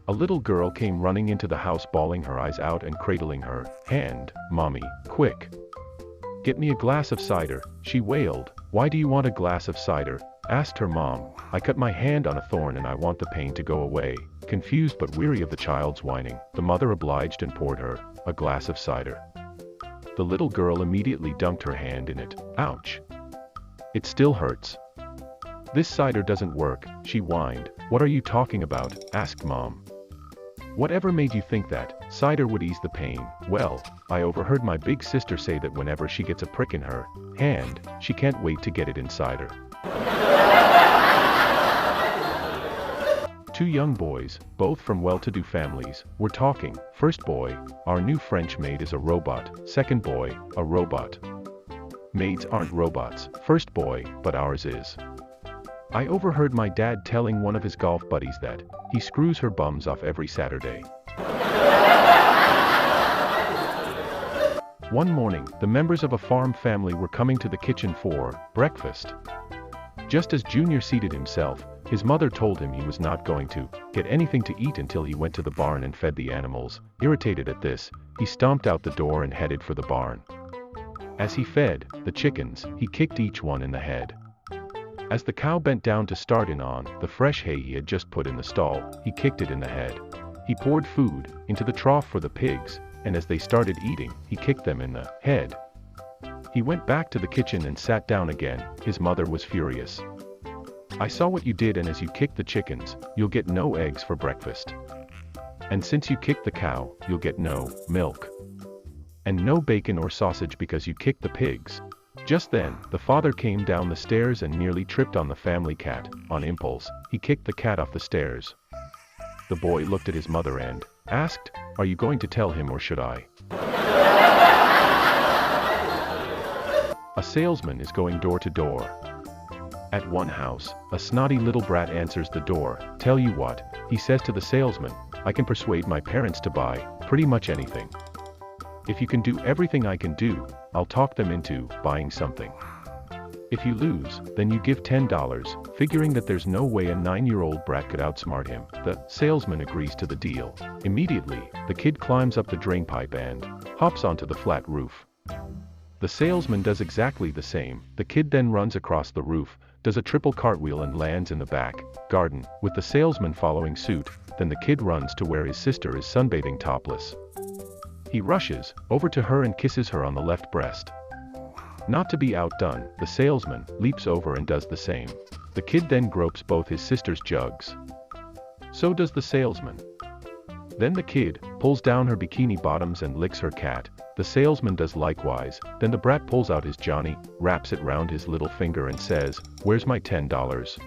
A little girl came running into the house bawling her eyes out and cradling her hand. "Mommy, quick! Get me a glass of cider," she wailed. "Why do you want a glass of cider?" asked her mom. "I cut my hand on a thorn and I want the pain to go away." Confused but weary of the child's whining, the mother obliged and poured her a glass of cider. The little girl immediately dunked her hand in it. "Ouch! It still hurts. This cider doesn't work," she whined. "What are you talking about?" asked Mom. "Whatever made you think that cider would ease the pain?" "Well, I overheard my big sister say that whenever she gets a prick in her hand, she can't wait to get it in cider." Two young boys, both from well-to-do families, were talking. First boy: "Our new French maid is a robot." Second boy: "A robot. Maids aren't robots." First boy: "But ours is." "I overheard my dad telling one of his golf buddies that he screws her bums off every Saturday." One morning, the members of a farm family were coming to the kitchen for breakfast. Just as Junior seated himself, his mother told him he was not going to get anything to eat until he went to the barn and fed the animals. Irritated at this, he stomped out the door and headed for the barn. As he fed the chickens, he kicked each one in the head. As the cow bent down to start in on the fresh hay he had just put in the stall, he kicked it in the head. He poured food into the trough for the pigs, and as they started eating, he kicked them in the head. He went back to the kitchen and sat down again. His mother was furious. "I saw what you did, and as you kicked the chickens, you'll get no eggs for breakfast. And since you kicked the cow, you'll get no milk. And no bacon or sausage because you kicked the pigs." Just then, the father came down the stairs and nearly tripped on the family cat. On impulse, he kicked the cat off the stairs. The boy looked at his mother and asked, "Are you going to tell him or should I?" A salesman is going door to door. At one house, a snotty little brat answers the door. "Tell you what," he says to the salesman, "I can persuade my parents to buy pretty much anything. If you can do everything I can do, I'll talk them into buying something. If you lose, then you give $10, figuring that there's no way a 9-year-old brat could outsmart him. The salesman agrees to the deal. Immediately, the kid climbs up the drainpipe and hops onto the flat roof. The salesman does exactly the same. The kid then runs across the roof, does a triple cartwheel and lands in the back garden, with the salesman following suit. Then the kid runs to where his sister is sunbathing topless. He rushes over to her and kisses her on the left breast. Not to be outdone, the salesman leaps over and does the same. The kid then gropes both his sister's jugs. So does the salesman. Then the kid pulls down her bikini bottoms and licks her cat. The salesman does likewise. Then the brat pulls out his Johnny, wraps it round his little finger and says, "Where's my $10?